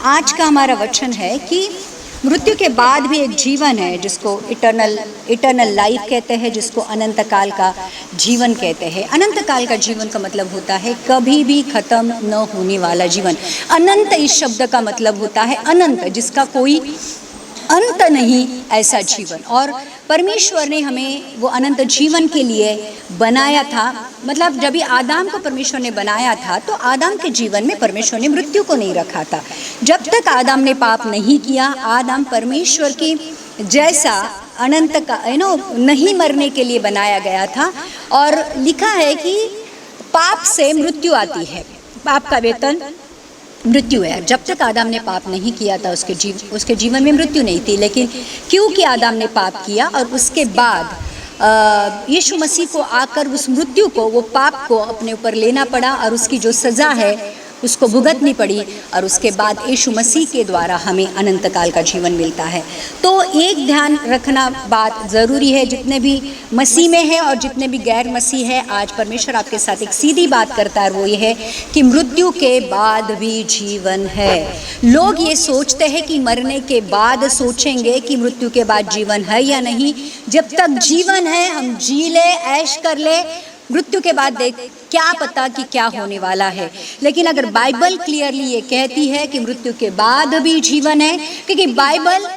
आज का हमारा वचन है कि मृत्यु के बाद भी एक जीवन है जिसको इटर्नल लाइफ कहते हैं, जिसको अनंत काल का जीवन कहते हैं। अनंत काल का जीवन का मतलब होता है कभी भी ख़त्म न होने वाला जीवन। अनंत इस शब्द का मतलब होता है अनंत, जिसका कोई अंत नहीं, ऐसा जीवन। और परमेश्वर ने हमें वो अनंत जीवन के लिए बनाया था। मतलब जब भी आदम को परमेश्वर ने बनाया था तो आदम के जीवन में परमेश्वर ने मृत्यु को नहीं रखा था। जब तक आदम ने पाप नहीं किया, आदम परमेश्वर की जैसा अनंत का नहीं मरने के लिए बनाया गया था। और लिखा है कि पाप से मृत्यु आती है, पाप का वेतन मृत्यु है। जब तक आदम ने पाप नहीं किया था उसके जीवन में मृत्यु नहीं थी, लेकिन क्योंकि आदम ने पाप किया और उसके बाद यीशु मसीह को आकर उस मृत्यु को, वो पाप को अपने ऊपर लेना पड़ा और उसकी जो सज़ा है उसको भुगतनी पड़ी। और उसके बाद यीशु मसीह के द्वारा हमें अनंत काल का जीवन मिलता है। तो एक ध्यान रखना बात ज़रूरी है, जितने भी मसीह में है और जितने भी गैर मसीह है, आज परमेश्वर आपके साथ एक सीधी बात करता है, वो ये है कि मृत्यु के बाद भी जीवन है। लोग ये सोचते हैं कि मरने के बाद सोचेंगे कि मृत्यु के बाद जीवन है या नहीं। जब तक जीवन है हम जी ले, ऐश कर ले, मृत्यु के बाद देख क्या पता कि क्या होने वाला है। लेकिन अगर बाइबल क्लियरली ये कहती है कि मृत्यु के बाद भी जीवन है, क्योंकि बाइबल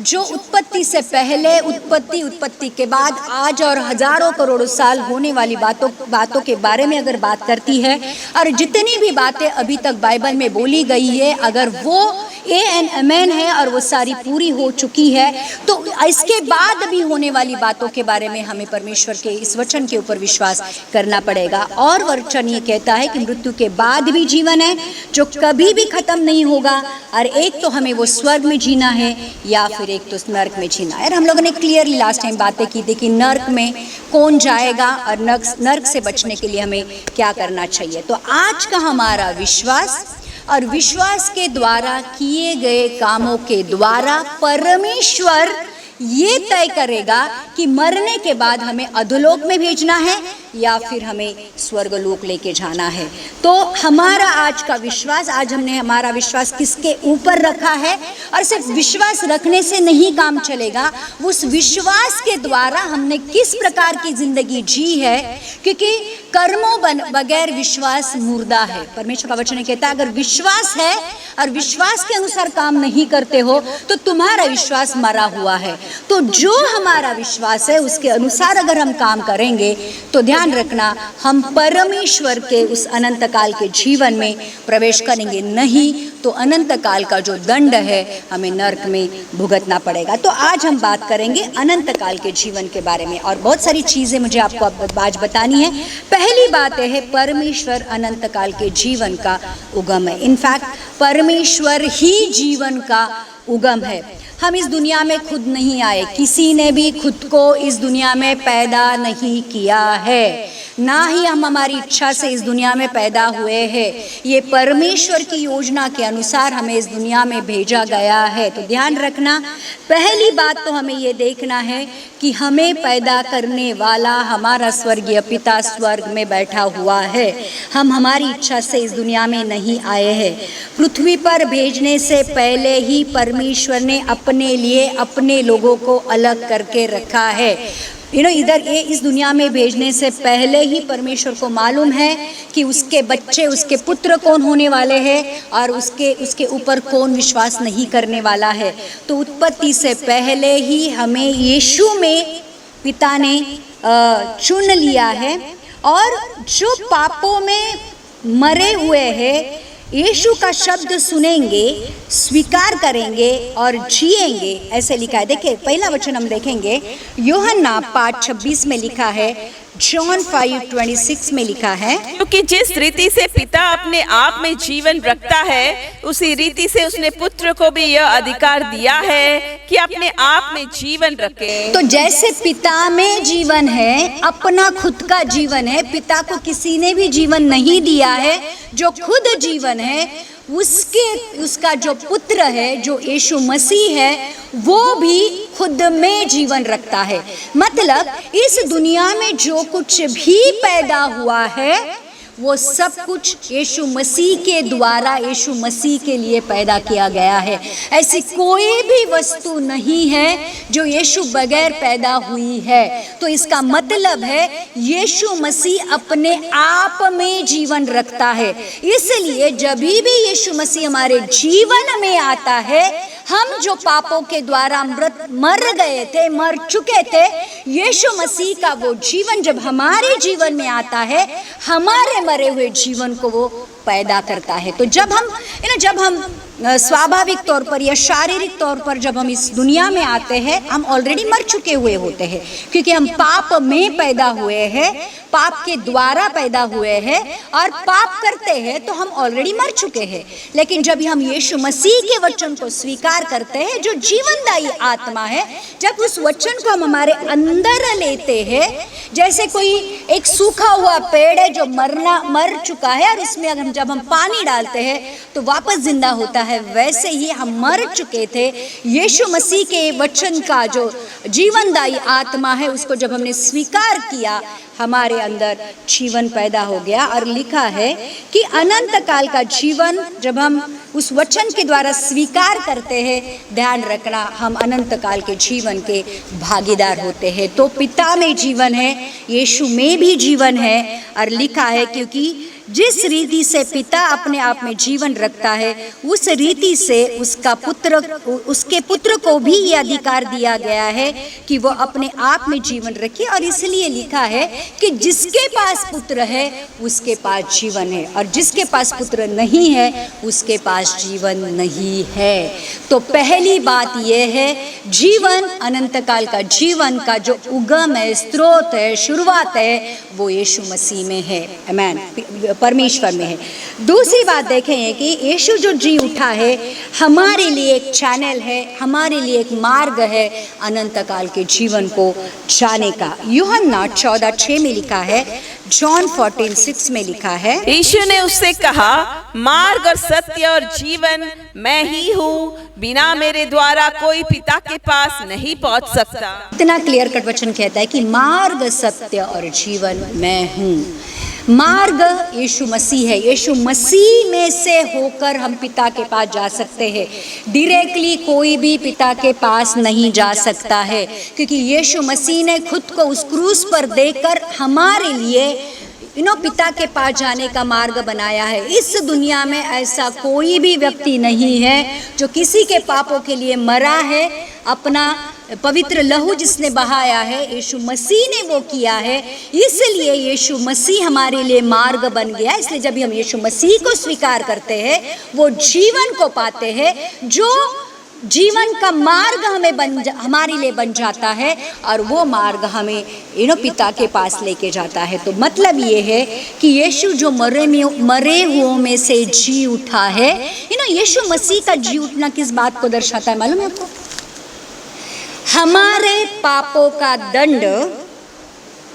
जो उत्पत्ति से पहले, उत्पत्ति के बाद आज और हजारों करोड़ों साल होने वाली बातों के बारे में अगर बात करती है, और जितनी भी बातें अभी तक बाइबल में बोली गई है, अगर वो आमेन है और वो सारी पूरी हो चुकी है, तो इसके बाद भी होने वाली बातों के बारे में हमें परमेश्वर के इस वचन के ऊपर विश्वास करना पड़ेगा। और वचन ये कहता है कि मृत्यु के बाद भी जीवन है जो कभी भी खत्म नहीं होगा। और एक तो हमें वो स्वर्ग में जीना है या फिर एक तो नर्क में जीना है। और हम लोगों ने क्लियरली लास्ट टाइम बातें की थी कि नर्क में कौन जाएगा और नर्क से बचने के लिए हमें क्या करना चाहिए। तो आज का हमारा विश्वास और विश्वास के द्वारा किए गए कामों के द्वारा परमेश्वर ये तय करेगा कि मरने के बाद हमें अधोलोक में भेजना है या फिर हमें स्वर्गलोक लेके जाना है। तो हमारा आज का विश्वास, आज हमने हमारा विश्वास किसके ऊपर रखा है, और सिर्फ विश्वास रखने से नहीं काम चलेगा, उस विश्वास के द्वारा हमने किस प्रकार की जिंदगी जी है। क्योंकि कर्मों बगैर विश्वास मुर्दा है। परमेश्वर का वचन कहता है अगर विश्वास है और विश्वास के अनुसार काम नहीं करते हो तो तुम्हारा विश्वास मरा हुआ है। तो जो हमारा विश्वास है उसके अनुसार अगर हम काम करेंगे तो ध्यान रखना हम परमेश्वर के उस अनंत काल के जीवन में प्रवेश करेंगे, नहीं तो अनंत काल का जो दंड है हमें नर्क में भुगतना पड़ेगा। तो आज हम बात करेंगे अनंत काल के जीवन के बारे में, और बहुत सारी चीज़ें मुझे आपको आज बतानी है। पहली बात है परमेश्वर अनंत काल के जीवन का उगम है। इनफैक्ट परमेश्वर ही जीवन का उगम है। हम इस दुनिया में खुद नहीं आए, किसी ने भी खुद को इस दुनिया में पैदा नहीं किया है, ना ही हम हमारी इच्छा से इस दुनिया में पैदा हुए हैं। ये परमेश्वर की योजना के अनुसार हमें इस दुनिया में भेजा गया है। तो ध्यान रखना, पहली बात तो हमें ये देखना है कि हमें पैदा करने वाला हमारा स्वर्गीय पिता स्वर्ग में बैठा हुआ है। हम हमारी इच्छा से इस दुनिया में नहीं आए हैं। पृथ्वी पर भेजने से पहले ही परमेश्वर ने अपने लिए अपने लोगों को अलग करके रखा है। इधर ये इस दुनिया में भेजने से पहले ही परमेश्वर को मालूम है कि उसके बच्चे, उसके पुत्र कौन होने वाले हैं और उसके ऊपर कौन विश्वास नहीं करने वाला है। तो उत्पत्ति से पहले ही हमें यीशु में पिता ने चुन लिया है, और जो पापों में मरे हुए हैं यीशु का शब्द सुनेंगे, स्वीकार करेंगे और जिएंगे, ऐसे लिखा है। देखिए पहला वचन हम देखेंगे, यूहन्ना 5:26 में लिखा है, जॉन 5:26 में लिखा है, क्योंकि जिस रीति से पिता अपने आप में जीवन रखता है उसी रीति से उसने पुत्र को भी यह अधिकार दिया है कि अपने आप में जीवन रखे। तो जैसे पिता में जीवन है, अपना खुद का जीवन है, पिता को किसी ने भी जीवन नहीं दिया है। जो खुद जीवन है उसका जो पुत्र है, जो यीशु मसीह है, वो भी खुद में जीवन रखता है। मतलब इस दुनिया में जो कुछ भी पैदा हुआ है वो सब कुछ यीशु मसीह के द्वारा यीशु मसीह के लिए पैदा किया गया है। ऐसी कोई भी वस्तु नहीं है जो यीशु बगैर पैदा हुई है। तो इसका मतलब है यीशु मसीह अपने आप में जीवन रखता है। इसलिए जब भी यीशु मसीह हमारे जीवन में आता है, हम जो पापों के द्वारा मर गए थे, मर चुके थे, यीशु मसीह का वो जीवन जब हमारे जीवन में आता है, हमारे मरे हुए जीवन को वो पैदा करता है। तो जब हम स्वाभाविक तौर पर या शारीरिक तौर पर जब हम इस दुनिया में आते हैं, हम ऑलरेडी मर चुके हुए होते हैं, क्योंकि हम पाप में पैदा हुए हैं, पाप के द्वारा पैदा हुए हैं और पाप करते हैं, तो हम ऑलरेडी मर चुके हैं। लेकिन जब हम यीशु मसीह के वचन को स्वीकार करते हैं, जो जीवनदायी आत्मा है, जब उस वचन को हम हमारे अंदर लेते हैं, जैसे कोई एक सूखा हुआ पेड़ है जो मर चुका है और उसमें अगर जब हम पानी डालते हैं तो वापस जिंदा होता है, वैसे ही हम मर चुके थे। यीशु मसीह के वचन का जो जीवनदायी आत्मा है, उसको जब हमने स्वीकार किया, हमारे अंदर जीवन पैदा हो गया। और लिखा है कि अनंत काल का जीवन जब हम उस वचन के द्वारा स्वीकार करते हैं, ध्यान रखना, हम अनंत काल के जीवन के भागीदार होते हैं। तो पिता में जीवन है, यीशु में भी जीवन है। और लिखा है क्योंकि जिस रीति से पिता अपने आप में जीवन रखता है, उस रीति से उसके पुत्र को भी ये अधिकार दिया गया है कि वो अपने आप में जीवन रखे। और इसलिए लिखा है कि जिसके पास पुत्र है उसके पास जीवन है, और जिसके पास पुत्र नहीं है उसके पास जीवन नहीं है। तो पहली बात यह है, जीवन, अनंत काल का जीवन का जो उगम है, स्रोत है, शुरुआत है, वो यीशु मसीह में है। आमीन, परमेश्वर में है। दूसरी बात देखें कि यीशु जो जी उठा है, हमारे लिए एक चैनल है, हमारे लिए एक मार्ग है अनंत काल के जीवन को जाने का। यूहन्ना 14:6 में लिखा है, जॉन 14:6 में लिखा है, यीशु ने उससे कहा, मार्ग और सत्य और जीवन मैं ही हूँ, बिना मेरे द्वारा कोई पिता के पास नहीं पहुँच सकता। इतना क्लियर कट वचन कहता है कि मार्ग, सत्य और जीवन मैं हूँ। मार्ग यीशु मसीह है। यीशु मसीह में से होकर हम पिता के पास जा सकते हैं। डायरेक्टली कोई भी पिता के पास नहीं जा सकता है, क्योंकि यीशु मसीह ने खुद को उस क्रूस पर देकर हमारे लिए पिता के पास जाने का मार्ग बनाया है। इस दुनिया में ऐसा कोई भी व्यक्ति नहीं है जो किसी के पापों के लिए मरा है। अपना पवित्र लहू जिसने बहाया है, यीशु मसीह ने वो किया है। इसलिए यीशु मसीह हमारे लिए मार्ग बन गया। इसलिए जब हम यीशु मसीह को स्वीकार करते हैं, वो जीवन को पाते हैं, जो जीवन का मार्ग हमारे लिए बन जाता है, और वो मार्ग हमें पिता के पास लेके जाता है। तो मतलब ये है कि यीशु जो मरे हुओं में से जी उठा है, यीशु मसीह का जी उठना किस बात को दर्शाता है मालूम है आपको? हमारे पापों का दंड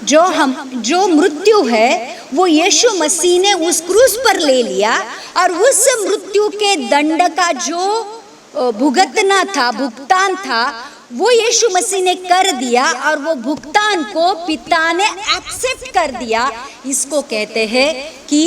जो मृत्यु है, वो यीशु मसीह ने उस क्रूस पर ले लिया, और उस मृत्यु के दंड का जो भुगतना था, भुगतान था, वो यीशु मसीह ने कर दिया, और वो भुगतान को पिता ने एक्सेप्ट कर दिया। इसको कहते हैं कि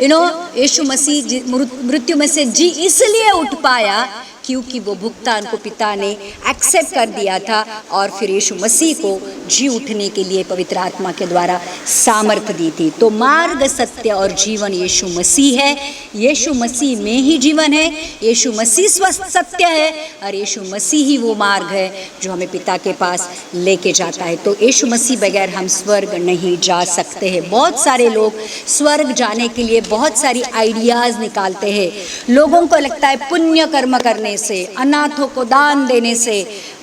यीशु मसीह मृत्यु में से जी इसलिए उठ पाया क्योंकि वो भुगतान को पिता ने एक्सेप्ट कर दिया था, और फिर यीशु मसीह को जी उठने के लिए पवित्र आत्मा के द्वारा सामर्थ्य दी थी। तो मार्ग, सत्य और जीवन यीशु मसीह है। यीशु मसीह में ही जीवन है, यीशु मसीह सत्य है, और यीशु मसीह ही वो मार्ग है जो हमें पिता के पास लेके जाता है। तो यीशु मसीह बगैर हम स्वर्ग नहीं जा सकते हैं। बहुत सारे लोग स्वर्ग जाने के लिए बहुत सारी आइडियाज़ निकालते हैं। लोगों को लगता है पुण्य कर्म करने से, अनाथों को दान देने से,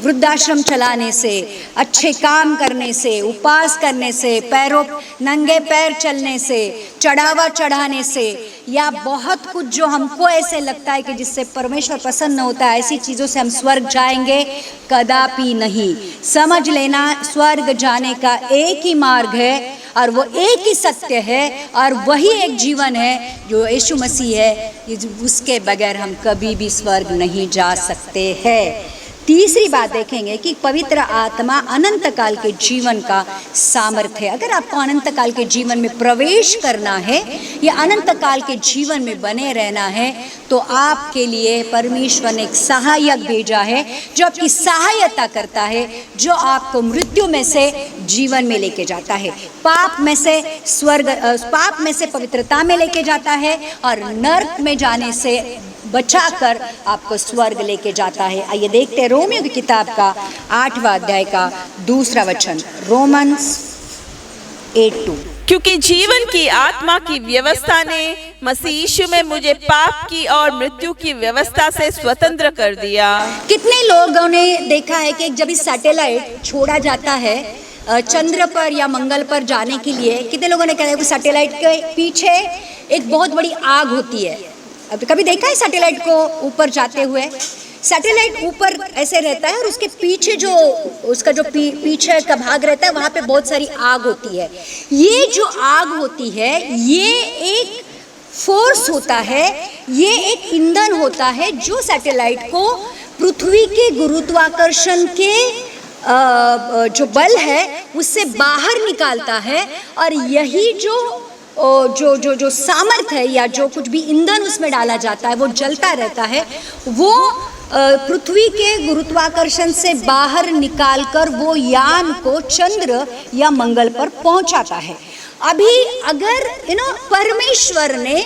वृद्धाश्रम चलाने से, अच्छे काम करने से, उपवास करने से, नंगे पैर चलने से, चढ़ावा चढ़ाने से, या बहुत कुछ जो हमको ऐसे लगता है कि जिससे परमेश्वर प्रसन्न होता है, ऐसी चीज़ों से हम स्वर्ग जाएंगे? कदापि नहीं। समझ लेना, स्वर्ग जाने का एक ही मार्ग है, और वो एक ही सत्य है, और वही एक जीवन है जो यीशु मसीह है। उसके बगैर हम कभी भी स्वर्ग नहीं जा सकते हैं। तीसरी बात देखेंगे कि पवित्र आत्मा अनंत काल के जीवन का सामर्थ्य है। अगर आपको अनंत काल के जीवन में प्रवेश करना है या अनंत काल के जीवन में बने रहना है, तो आपके लिए परमेश्वर ने एक सहायक भेजा है जो आपकी सहायता करता है, जो आपको मृत्यु में से जीवन में लेके जाता है, पाप में से पाप में से पवित्रता में लेके जाता है और नर्क में जाने से बचाकर आपको स्वर्ग लेके जाता है। आइए देखते हैं रोमियो की किताब का 8वां अध्याय का 2 वचन, रोमन्स 8:2। क्योंकि जीवन की आत्मा की व्यवस्था ने मसीह यीशु में मुझे पाप की और मृत्यु की व्यवस्था से स्वतंत्र कर दिया। कितने लोगों ने देखा है कि जब इस सैटेलाइट छोड़ा जाता है चंद्र पर या मंगल पर जाने के लिए, कितने लोगों ने कहा है कि सैटेलाइट के पीछे एक बहुत बड़ी आग होती है। अब कभी देखा है सैटेलाइट को ऊपर जाते हुए? सैटेलाइट ऊपर ऐसे रहता है और उसके पीछे जो उसका जो पीछे का भाग रहता है वहाँ पे बहुत सारी आग होती है। ये जो आग होती है ये एक फोर्स होता है, ये एक ईंधन होता है जो सैटेलाइट को पृथ्वी के गुरुत्वाकर्षण के जो बल है उससे बाहर निकालता है। और यही जो सामर्थ है या जो कुछ भी ईंधन उसमें डाला जाता है वो जलता रहता है, वो पृथ्वी के गुरुत्वाकर्षण से बाहर निकालकर वो यान को चंद्र या मंगल पर पहुंचाता है। अभी अगर परमेश्वर ने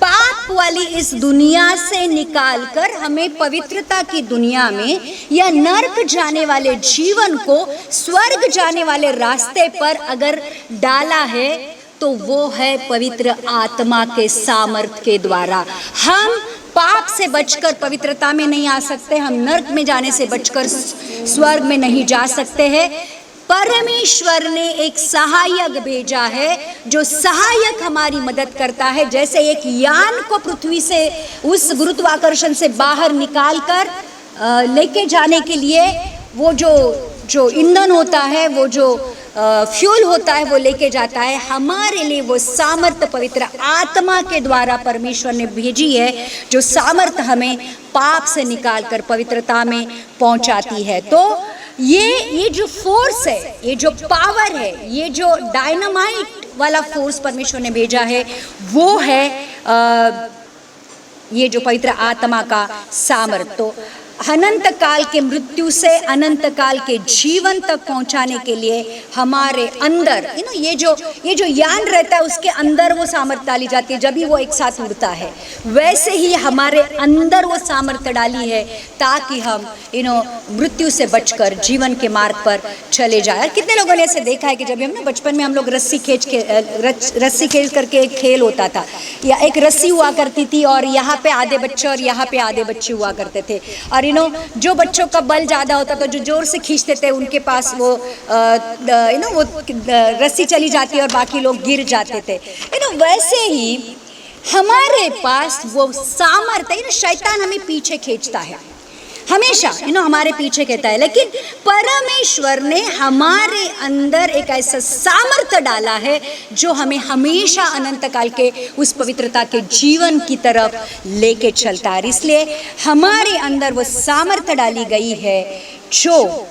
पाप वाली इस दुनिया से निकालकर हमें पवित्रता की दुनिया में या नर्क जाने वाले जीवन को स्वर्ग जाने वाले रास्ते पर अगर डाला है, तो वो है पवित्र आत्मा के सामर्थ के द्वारा। हम पाप से बचकर पवित्रता में नहीं आ सकते, हम नर्क में जाने से बचकर स्वर्ग में नहीं जा सकते हैं। परमेश्वर ने एक सहायक भेजा है जो सहायक हमारी मदद करता है। जैसे एक यान को पृथ्वी से उस गुरुत्वाकर्षण से बाहर निकालकर लेके जाने के लिए वो जो ईंधन होता है, वो जो फ्यूल होता है वो लेके जाता है, हमारे लिए वो सामर्थ पवित्र आत्मा के द्वारा परमेश्वर ने भेजी है, जो सामर्थ हमें पाप से निकालकर पवित्रता में पहुंचाती है। तो ये जो फोर्स है, ये जो पावर है, ये जो डायनामाइट वाला फोर्स परमेश्वर ने भेजा है, वो है ये जो पवित्र आत्मा का सामर्थ। तो अनंत काल के मृत्यु से अनंत काल के जीवन तक पहुंचाने के लिए हमारे अंदर ये जो यान रहता है उसके अंदर वो सामर्थ्य डाली जाती है जब भी वो एक साथ उड़ता है। वैसे ही हमारे अंदर वो सामर्थ्य डाली है ताकि हम मृत्यु से बचकर जीवन के मार्ग पर चले जाए। कितने लोगों ने ऐसे देखा है कि जब हम बचपन में हम लोग रस्सी खींच करके एक खेल होता था, या एक रस्सी हुआ करती थी और यहाँ पे आधे बच्चे और यहाँ पे आधे बच्चे हुआ करते थे, और जो बच्चों का बल ज़्यादा होता था, जो जोर से खींचते थे, उनके पास वो वो रस्सी चली जाती और बाकी लोग गिर जाते थे। वैसे ही हमारे पास वो सामर्थ्य है। शैतान हमें पीछे खींचता है हमेशा, हमारे पीछे कहता है, लेकिन परमेश्वर ने हमारे अंदर एक ऐसा सामर्थ्य डाला है जो हमें हमेशा अनंत काल के उस पवित्रता के जीवन की तरफ लेके चलता है। इसलिए हमारे अंदर वो सामर्थ्य डाली गई है, जो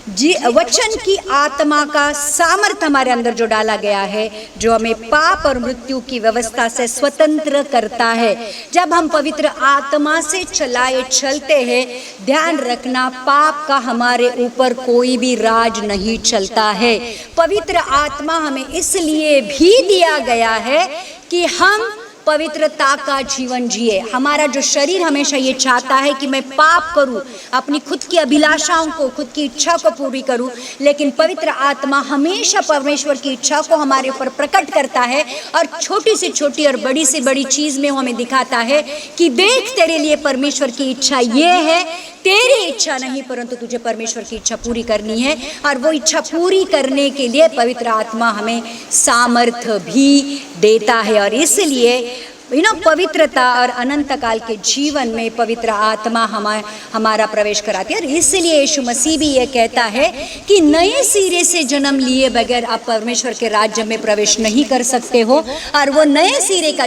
वचन की आत्मा का सामर्थ्य हमारे अंदर जो डाला गया है, जो हमें पाप और मृत्यु की व्यवस्था से स्वतंत्र करता है। जब हम पवित्र आत्मा से चलाए चलते हैं, ध्यान रखना, पाप का हमारे ऊपर कोई भी राज नहीं चलता है। पवित्र आत्मा हमें इसलिए भी दिया गया है कि हम पवित्रता का जीवन जिए। हमारा जो शरीर हमेशा ये चाहता है कि मैं पाप करूं, अपनी खुद की अभिलाषाओं को, खुद की इच्छा को पूरी करूं, लेकिन पवित्र आत्मा हमेशा परमेश्वर की इच्छा को हमारे ऊपर प्रकट करता है और छोटी से छोटी और बड़ी से बड़ी चीज़ में वो हमें दिखाता है कि देख, तेरे लिए परमेश्वर की इच्छा ये है, तेरी इच्छा नहीं परंतु तुझे परमेश्वर की इच्छा पूरी करनी है। और वो इच्छा पूरी करने के लिए पवित्र आत्मा हमें सामर्थ्य भी देता है। और इसलिए पवित्रता और अनंत काल के जीवन में पवित्र आत्मा हमारा प्रवेश कराती है। और इसलिए यीशु मसीह भी ये कहता है कि नए सिरे से जन्म लिए बगैर आप परमेश्वर के राज्य में प्रवेश नहीं कर सकते हो। और वो नए सिरे का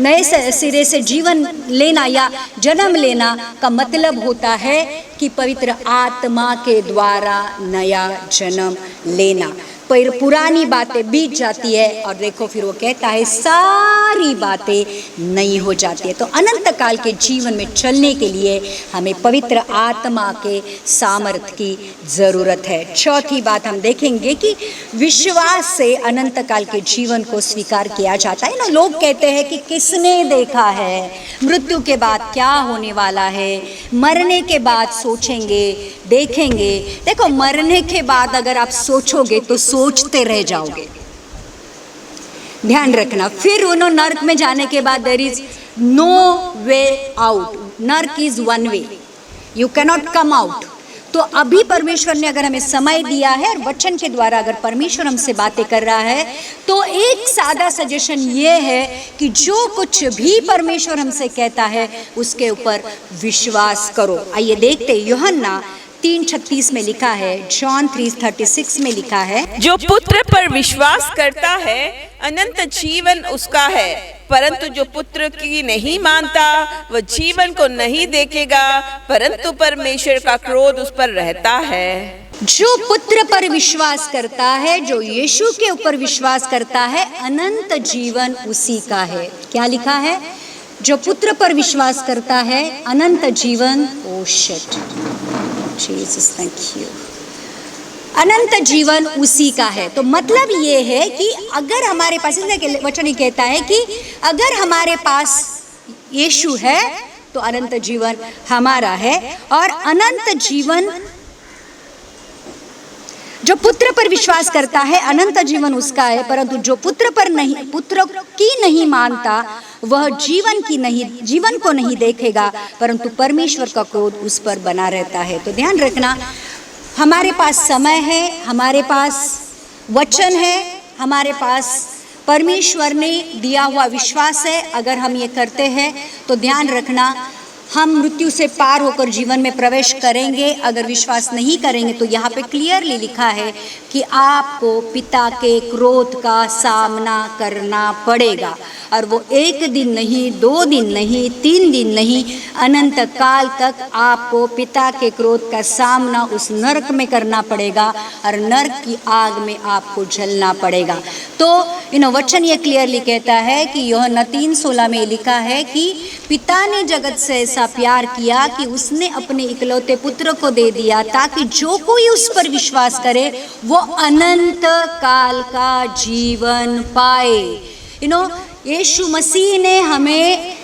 नए सिरे से जीवन लेना या जन्म लेना का मतलब होता है कि पवित्र आत्मा के द्वारा नया जन्म लेना। पर पुरानी बातें बीत जाती है और देखो फिर वो कहता है सारी बातें नई हो जाती है। तो अनंत काल के जीवन में चलने के लिए हमें पवित्र आत्मा के सामर्थ्य की ज़रूरत है। चौथी बात हम देखेंगे कि विश्वास से अनंत काल के जीवन को स्वीकार किया जाता है ना। लोग कहते हैं कि किसने देखा है, मृत्यु के बाद क्या होने वाला है, मरने के बाद सोचेंगे देखेंगे। देखो, मरने के बाद अगर आप सोचोगे तो सोचते रह जाओगे, ध्यान रखना। फिर उन्होंने नर्क में जाने के बाद there is no way out. नर्क is one way, you can not come out. तो अभी परमेश्वर ने अगर हमें समय दिया है और वचन के द्वारा अगर परमेश्वर हमसे बातें कर रहा है तो एक सादा सजेशन ये है कि जो कुछ भी परमेश्वर हमसे कहता है उसके ऊपर विश्वास करो। आइए देखते हैं, यूहन्ना 3:36 में लिखा है, जॉन 3:36 में लिखा है, जो पुत्र पर विश्वास करता है अनंत जीवन उसका है, परंतु जो पुत्र की नहीं मानता वह जीवन को नहीं देखेगा, परंतु परमेश्वर का क्रोध उस पर रहता है। जो पुत्र पर विश्वास करता है, जो यीशु के ऊपर विश्वास करता है, अनंत जीवन उसी का है। क्या लिखा है? जो पुत्र पर विश्वास करता है अनंत जीवन, ओ शिट जीसस थैंक यू, अनंत जीवन उसी का है। तो मतलब ये है कि अगर हमारे पास, इसलिए वचन कहता है कि अगर हमारे पास यीशु है तो अनंत जीवन हमारा है। और अनंत जीवन, जो पुत्र पर विश्वास करता है अनंत जीवन उसका है, परंतु जो पुत्र की नहीं मानता वह जीवन को नहीं देखेगा, परंतु परमेश्वर का क्रोध उस पर बना रहता है। तो ध्यान रखना, हमारे पास समय है, हमारे पास वचन है, हमारे पास परमेश्वर ने दिया हुआ विश्वास है। अगर हम ये करते हैं तो ध्यान रखना, हम मृत्यु से पार होकर जीवन में प्रवेश करेंगे। अगर विश्वास नहीं करेंगे तो यहाँ पे क्लियरली लिखा है कि आपको पिता के क्रोध का सामना करना पड़ेगा। और वो 1 दिन नहीं, 2 दिन नहीं, 3 दिन नहीं, अनंत काल तक आपको पिता के क्रोध का सामना उस नरक में करना पड़ेगा और नरक की आग में आपको जलना पड़ेगा। तो वचन ये क्लियरली कहता है कि यूहन्ना 3:16 में लिखा है कि पिता ने जगत से ऐसा प्यार किया कि उसने अपने इकलौते पुत्र को दे दिया ताकि जो कोई उस पर विश्वास करे वो अनंत काल का जीवन पाए। यीशु मसीह ने हमें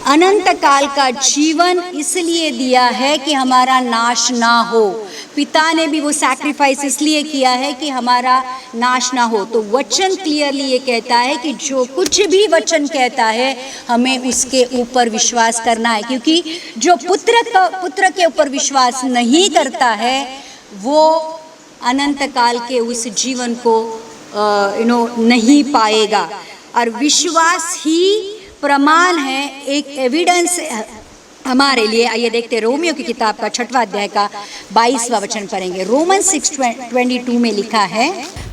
अनंत काल का जीवन इसलिए दिया है कि हमारा नाश ना हो। पिता ने भी वो सैक्रिफाइस इसलिए किया है कि हमारा नाश ना हो। तो वचन क्लियरली ये कहता है कि जो कुछ भी वचन कहता है हमें उसके ऊपर विश्वास करना है, क्योंकि जो पुत्र के ऊपर विश्वास नहीं करता है वो अनंत काल के उस जीवन को नहीं पाएगा। और विश्वास ही प्रमाण है, एक एविडेंस हमारे लिए। आइए देखते हैं, रोमियो की किताब का 6वां अध्याय का 22वां वचन पढ़ेंगे। रोमन 6:22 में लिखा है,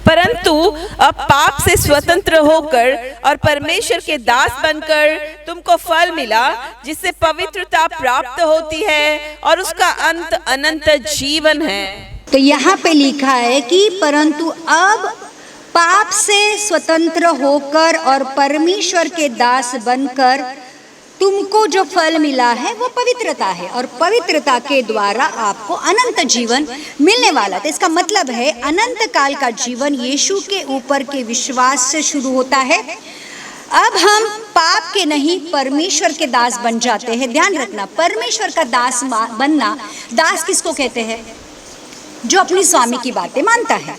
परंतु अब पाप से स्वतंत्र होकर और परमेश्वर के दास बनकर तुमको फल मिला जिससे पवित्रता प्राप्त होती है और उसका अंत अनंत जीवन है। तो यहाँ पे लिखा है कि परंतु अब पाप से स्वतंत्र होकर और परमेश्वर के दास बनकर तुमको जो फल मिला है वो पवित्रता है और पवित्रता के द्वारा आपको अनंत जीवन मिलने वाला। तो इसका मतलब है अनंत काल का जीवन यीशु के ऊपर के विश्वास से शुरू होता है। अब हम पाप के नहीं परमेश्वर के दास बन जाते हैं। ध्यान रखना, परमेश्वर का दास बनना, दास किसको कहते हैं? जो अपनी स्वामी की बातें मानता है।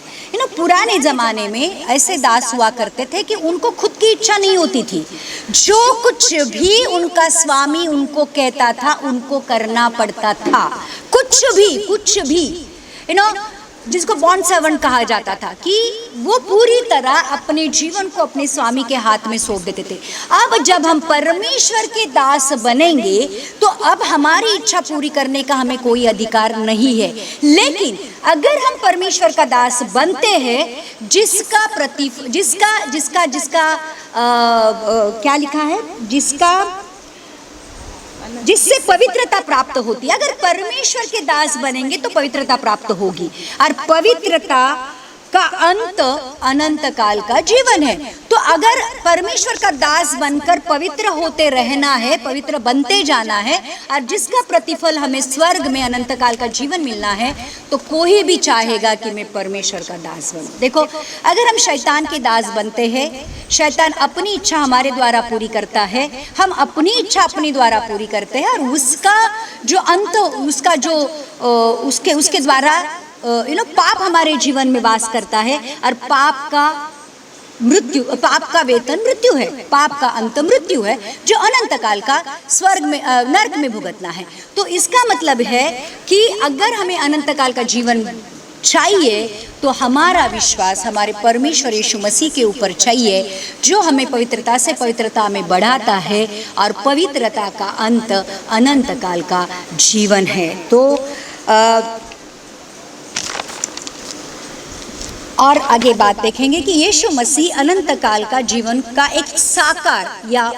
पुराने ज़माने में ऐसे दास हुआ करते थे कि उनको खुद की इच्छा नहीं होती थी, जो कुछ भी उनका स्वामी उनको कहता था उनको करना पड़ता था। कुछ भी जिसको बॉन्ड सर्वेंट कहा जाता था, कि वो पूरी तरह अपने जीवन को अपने स्वामी के हाथ में सौंप देते थे। अब जब हम परमेश्वर के दास बनेंगे तो अब हमारी इच्छा पूरी करने का हमें कोई अधिकार नहीं है। लेकिन अगर हम परमेश्वर का दास बनते हैं, जिसका क्या लिखा है, जिससे पवित्रता प्राप्त होती है, अगर परमेश्वर के दास बनेंगे तो पवित्रता प्राप्त होगी, और पवित्रता का अंत अनंत काल का जीवन है। तो अगर परमेश्वर का दास बनकर पवित्र होते रहना है, पवित्र बनते जाना है, और जिसका प्रतिफल हमें स्वर्ग में अनंत काल का जीवन मिलना है, तो कोई भी चाहेगा कि मैं परमेश्वर का दास बनूं। देखो, अगर हम शैतान के दास बनते हैं, शैतान अपनी इच्छा हमारे द्वारा पूरी करता है, हम अपनी इच्छा अपने द्वारा पूरी करते हैं, और उसका जो अंत, उसका जो उसके द्वारा पाप हमारे जीवन में वास करता है, और पाप का वेतन मृत्यु है, पाप का अंत मृत्यु है, जो अनंत काल का स्वर्ग में नरक में भुगतना है। तो इसका मतलब है कि अगर हमें अनंत काल का जीवन चाहिए तो हमारा विश्वास हमारे परमेश्वर यीशु मसीह के ऊपर चाहिए, जो हमें पवित्रता से पवित्रता में बढ़ाता है, और पवित्रता का अंत अनंत काल का जीवन है। तो और आगे बात देखेंगे कि यीशु मसीह अनंत काल का जीवन का एक साकार या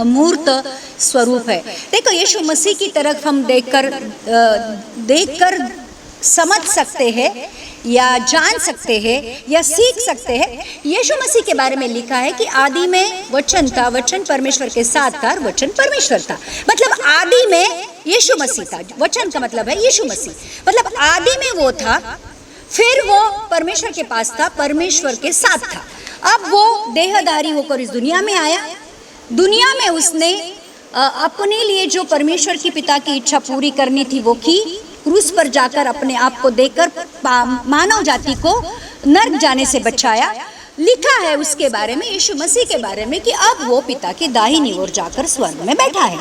मूर्त स्वरूप है। देखो, यीशु मसीह की तरफ हम देखकर समझ सकते हैं, या जान सकते हैं, या सीख सकते हैं। यीशु मसीह के बारे में लिखा है कि आदि में वचन था, वचन परमेश्वर के साथ था, वचन परमेश्वर था। मतलब आदि में यीशु मसीह था। वचन का मतलब है यीशु मसीह, मतलब आदि में वो था, फिर वो परमेश्वर के पास था, परमेश्वर के साथ था। अब वो देहधारी होकर इस दुनिया में आया। दुनिया में उसने अपने लिए जो परमेश्वर की पिता की इच्छा पूरी करनी थी वो की। क्रूस पर जाकर अपने आप को देकर मानव जाति को नरक जाने से बचाया। लिखा है उसके बारे में, यीशु मसीह के बारे में, कि अब वो पिता की दाहिनी ओर जाकर स्वर्ग में बैठा है,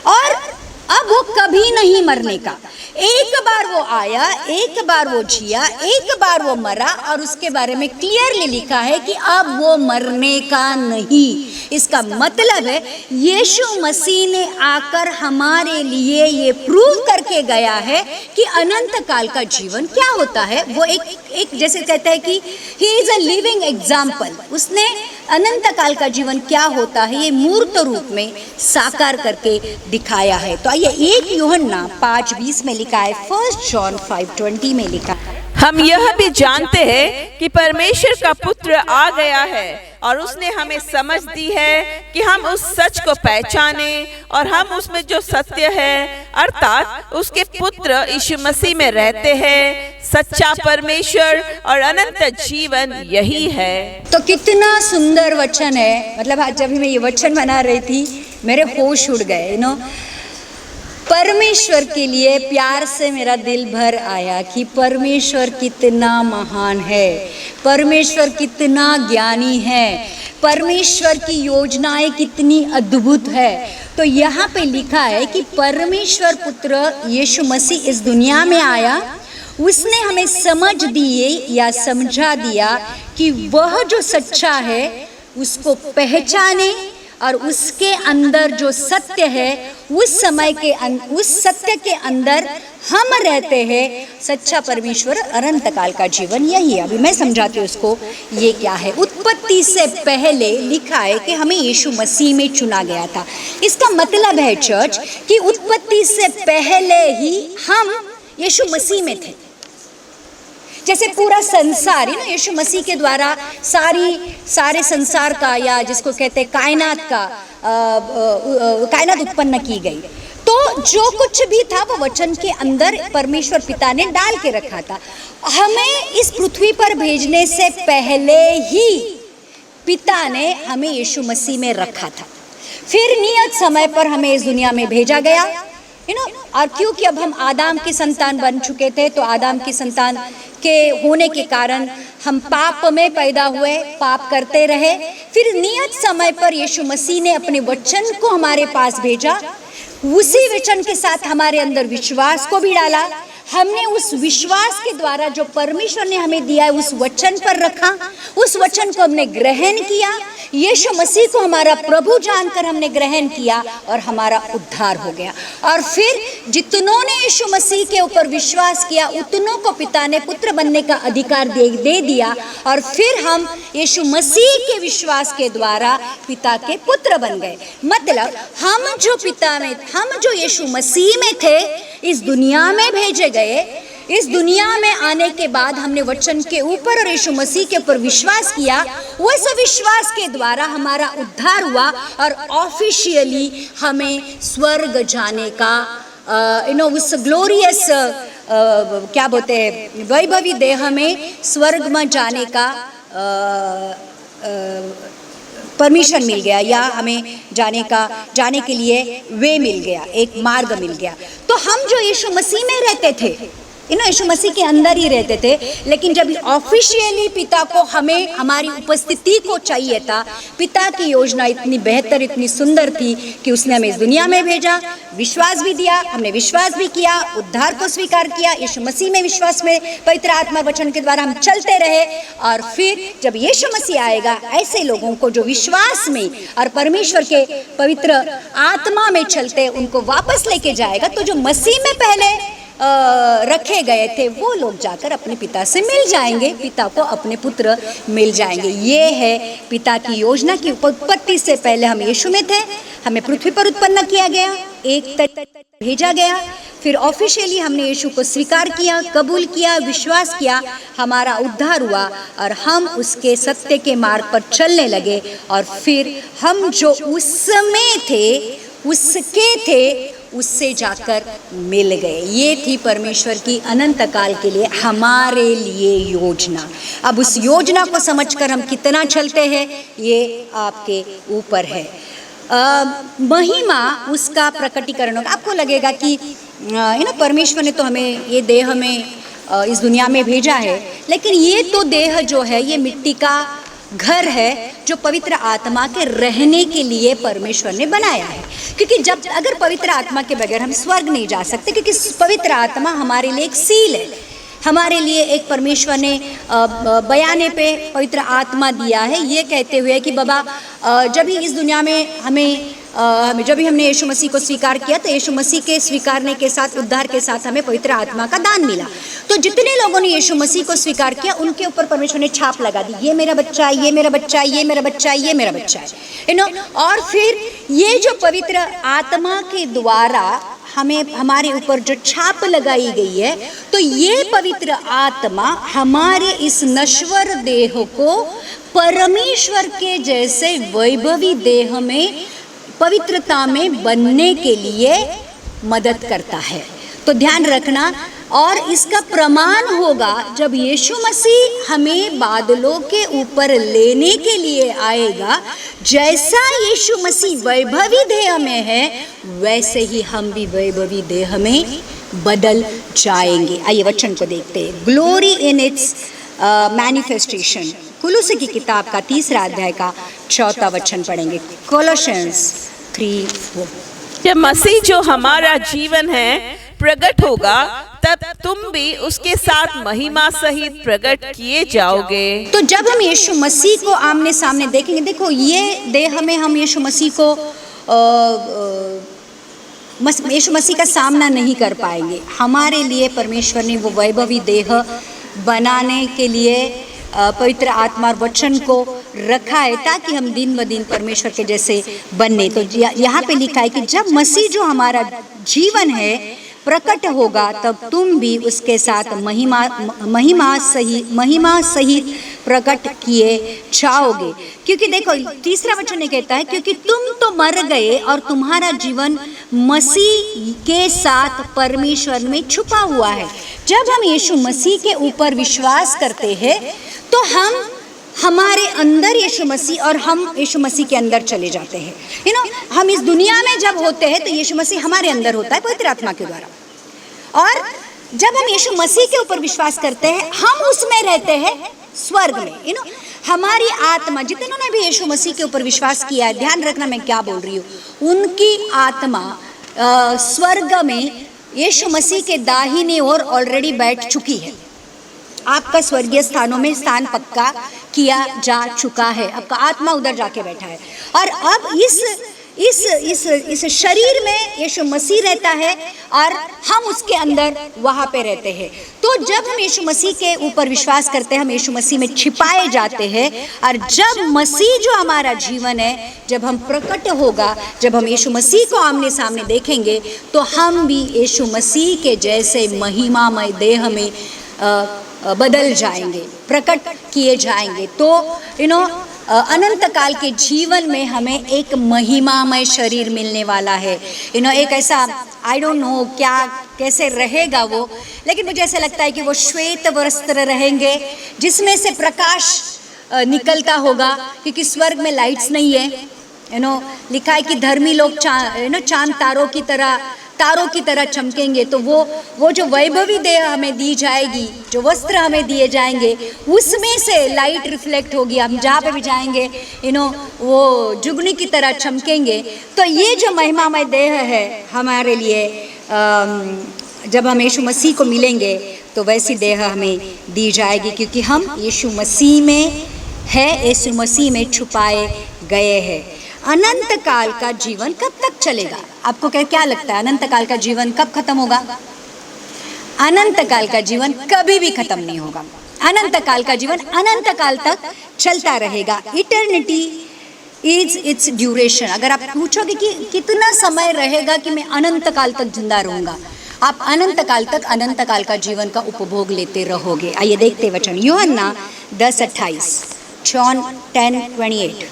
और अब वो कभी नहीं मरने का। एक बार वो आया, एक बार वो जिया, एक बार वो मरा, और उसके बारे में क्लियरली लिखा है कि अब वो मरने का नहीं। इसका मतलब है यीशु मसीह ने आकर हमारे लिए ये प्रूव करके गया है कि अनंत काल का जीवन क्या होता है। वो एक जैसे कहते हैं कि he is a living example. उसने अनंत काल का जीवन क्या होता है ये मूर्त रूप में साकार करके दिखाया है। तो आइए 1 यूहन्ना 5:20 में लिखा है, 1 जॉन 5:20 में लिखा है, हम यह भी जानते हैं कि परमेश्वर का पुत्र आ गया है, और उसने हमें समझ दी है कि हम उस सच को पहचाने, और हम उसमें जो सत्य है अर्थात उसके पुत्र यीशु मसीह में रहते हैं। सच्चा परमेश्वर और अनंत जीवन यही है। तो कितना सुंदर वचन है। मतलब आज जब मैं ये वचन बना रही थी मेरे होश उड़ गए। परमेश्वर के लिए प्यार से मेरा दिल भर आया कि परमेश्वर कितना महान है, परमेश्वर कितना ज्ञानी है, परमेश्वर की योजनाएं कितनी अद्भुत है। तो यहाँ पे लिखा है कि परमेश्वर पुत्र यीशु मसीह इस दुनिया में आया, उसने हमें समझ दिए या समझा दिया कि वह जो सच्चा है उसको पहचाने, और उसके अंदर जो सत्य है उस सत्य के अंदर हम रहते हैं। सच्चा परमेश्वर अनंत काल का जीवन यही है। अभी मैं समझाती हूँ उसको। ये क्या है? उत्पत्ति से पहले लिखा है कि हमें यीशु मसीह में चुना गया था। इसका मतलब है चर्च कि उत्पत्ति से पहले ही हम यीशु मसीह में थे। जैसे पूरा संसार है ना, यीशु मसीह के द्वारा सारे संसार का, या जिसको कहते हैं कायनात उत्पन्न की गई। तो जो कुछ भी था वो वचन के अंदर परमेश्वर पिता ने डाल के रखा था। हमें इस पृथ्वी पर भेजने से पहले ही पिता ने हमें यीशु मसीह में रखा था। फिर नियत समय पर हमें इस दुनिया में भेजा गया, और क्योंकि अब हम आदम की संतान बन चुके थे, तो आदम की संतान के होने के कारण हम पाप में पैदा हुए, पाप करते रहे। फिर नियत समय पर यीशु मसीह ने अपने वचन को हमारे पास भेजा, उसी वचन के साथ हमारे अंदर विश्वास को भी डाला, हमने उस विश्वास के द्वारा जो परमेश्वर ने हमें दिया है उस वचन पर रखा, उस वचन को हमने ग्रहण किया, यीशु मसीह को हमारा प्रभु जानकर हमने ग्रहण किया और हमारा उद्धार हो गया। और फिर जितनों ने यीशु मसीह के ऊपर विश्वास किया उतनों को पिता ने पुत्र बनने का अधिकार दे दिया और फिर हम यीशु मसीह के विश्वास के द्वारा पिता के पुत्र बन गए। मतलब हम जो यीशु मसीह में थे इस दुनिया में भेजे गए, इस दुनिया में आने के बाद हमने वचन के ऊपर और यीशु मसीह के ऊपर विश्वास किया, उस विश्वास के द्वारा हमारा उद्धार हुआ और ऑफिशियली हमें स्वर्ग जाने का उस ग्लोरियस क्या बोलते हैं वैभवी देह में स्वर्ग में जाने का परमिशन मिल गया, या हमें जाने के लिए वे मिल गया, एक मार्ग मिल गया। तो हम जो यीशु मसीह में रहते थे, यीशु मसीह के अंदर ही रहते थे, लेकिन जब ऑफिशियली पिता को हमें हमारी उपस्थिति को चाहिए था, पिता की योजना इतनी बेहतर इतनी सुंदर थी कि उसने हमें इस दुनिया में भेजा, विश्वास भी दिया, हमने विश्वास भी किया, उद्धार को स्वीकार किया, यीशु मसीह में विश्वास में पवित्र आत्मा वचन के द्वारा हम चलते रहे। और फिर जब यीशु मसीह आएगा, ऐसे लोगों को जो विश्वास में और परमेश्वर के पवित्र आत्मा में चलते उनको वापस लेके जाएगा। तो जो मसीह में पहले रखे गए थे वो लोग जाकर अपने पिता से मिल जाएंगे, पिता को अपने पुत्र मिल जाएंगे। ये है पिता की योजना की उत्पत्ति से पहले हम यीशु में थे, हमें पृथ्वी पर उत्पन्न किया गया, एक तक भेजा गया, फिर ऑफिशियली हमने यीशु को स्वीकार किया, कबूल किया, विश्वास किया, हमारा उद्धार हुआ और हम उसके सत्य के मार्ग पर चलने लगे। और फिर हम जो उसमें थे उससे जाकर मिल गए। ये थी परमेश्वर की अनंत काल के लिए हमारे लिए योजना। अब उस योजना को समझकर हम कितना चलते हैं ये आपके ऊपर है। महिमा उसका प्रकटीकरण होगा। आपको लगेगा कि परमेश्वर ने तो हमें ये देह में इस दुनिया में भेजा है, लेकिन ये तो देह जो है ये मिट्टी का घर है जो पवित्र आत्मा के रहने के लिए परमेश्वर ने बनाया है। क्योंकि अगर पवित्र आत्मा के बगैर हम स्वर्ग नहीं जा सकते, क्योंकि पवित्र आत्मा हमारे लिए एक सील है, हमारे लिए एक परमेश्वर ने बयाने पे पवित्र आत्मा दिया है, ये कहते हुए कि बाबा जब भी इस दुनिया में जब भी हमने यीशु मसीह को स्वीकार किया तो यीशु मसीह के स्वीकारने के साथ उद्धार के साथ हमें पवित्र आत्मा का दान मिला। तो जितने लोगों ने यीशु मसीह को स्वीकार किया उनके ऊपर परमेश्वर ने छाप लगा दी, ये मेरा बच्चा है, ये मेरा बच्चा है, ये मेरा बच्चा है, ये मेरा बच्चा है, और फिर ये जो पवित्र आत्मा के द्वारा हमारे ऊपर जो छाप लगाई गई है, तो ये पवित्र आत्मा हमारे इस नश्वर देह को परमेश्वर के जैसे वैभवी देह में पवित्रता में बनने के लिए मदद करता है। तो ध्यान रखना, और इसका प्रमाण होगा जब यीशु मसीह हमें बादलों के ऊपर लेने के लिए आएगा। जैसा यीशु मसीह वैभवी देह में है वैसे ही हम भी वैभवी देह में बदल जाएंगे। आइए वचन को देखते हैं। Glory in its manifestation. कुलुसी की किताब का 3 अध्याय का 4 वचन पढ़ेंगे। कोलोसियंस 3:4। जब मसीह जो हमारा जीवन है प्रकट होगा तब तुम भी उसके साथ महिमा सहित प्रकट किए जाओगे। तो जब हम यीशु मसीह को आमने सामने देखेंगे, देखो ये देह में हम यीशु मसीह को यीशु मसीह का सामना नहीं कर पाएंगे। हमारे लिए परमेश्वर ने वो वैभवी देह बनाने के लिए पवित्र आत्मा और वचन को रखा है ताकि हम दिन ब दिन परमेश्वर के जैसे बनने। तो यहाँ पे लिखा है कि जब मसीह जो हमारा जीवन है प्रकट होगा तब तुम भी उसके साथ महिमा सहित प्रकट किए जाओगे। क्योंकि देखो 3 वचन ने कहता है क्योंकि तुम तो मर गए और तुम्हारा जीवन मसीह के साथ परमेश्वर में छुपा हुआ है। जब हम यीशु मसीह के ऊपर विश्वास करते हैं तो हमारे अंदर यीशु मसीह और हम यीशु मसीह के अंदर चले जाते हैं। हम इस दुनिया में जब होते हैं तो यीशु मसीह हमारे अंदर होता है पवित्र आत्मा के द्वारा, और जब हम यीशु मसीह के ऊपर विश्वास करते हैं हम उसमें रहते हैं स्वर्ग में। हमारी आत्मा, जितनों ने भी यीशु मसीह के ऊपर विश्वास किया है, ध्यान रखना मैं क्या बोल रही हूँ, उनकी आत्मा स्वर्ग में यीशु मसीह के दाहिने ओर ऑलरेडी बैठ चुकी है। आपका स्वर्गीय स्थानों में स्थान पक्का किया जा चुका है, आपका आत्मा उधर जाके बैठा है। और अब इस शरीर में यीशु मसीह रहता है और हम उसके अंदर वहाँ पे रहते हैं। तो जब हम यीशु मसीह के ऊपर विश्वास करते हैं, हम यीशु मसीह में छिपाए जाते हैं। और जब मसीह जो हमारा जीवन है, जब हम प्रकट होगा, जब हम यीशु मसीह को आमने सामने देखेंगे, तो हम भी यीशु मसीह के जैसे महिमामय देह में बदल जाएंगे, प्रकट किए जाएंगे। तो अनंत काल के जीवन में हमें एक महिमामय शरीर मिलने वाला है। एक ऐसा, आई डोंट नो क्या कैसे रहेगा वो, लेकिन मुझे ऐसा लगता है कि वो श्वेत वस्त्र रहेंगे जिसमें से प्रकाश निकलता होगा, क्योंकि स्वर्ग में लाइट्स नहीं है। लिखा है कि धर्मी लोग चांद तारों की तरह चमकेंगे। तो वो जो वैभवी देह हमें दी जाएगी, जो वस्त्र हमें दिए जाएंगे, उसमें से लाइट रिफ्लेक्ट होगी। हम जहाँ पे भी जाएंगे वो जुगनी की तरह चमकेंगे। तो ये जो महिमामय देह है हमारे लिए, जब हम यीशु मसीह को मिलेंगे तो वैसी देह हमें दी जाएगी, क्योंकि हम यीशु मसीह में है, यीशु मसीह में छुपाए गए हैं। अनंत काल का जीवन कब तक चलेगा? आपको क्या लगता है, अनंत काल का जीवन कब खत्म होगा? अनंत काल का जीवन कभी भी खत्म नहीं होगा। अनंत काल का जीवन अनंत काल तक चलता रहेगा। Eternity is it's duration. अगर आप पूछोगे कि कितना समय रहेगा कि मैं अनंत काल तक जिंदा रहूंगा, आप अनंत काल तक अनंत काल का जीवन का उपभोग लेते रहोगे। आइए देखते वचन, यूहन्ना 10:28, जॉन 10:28।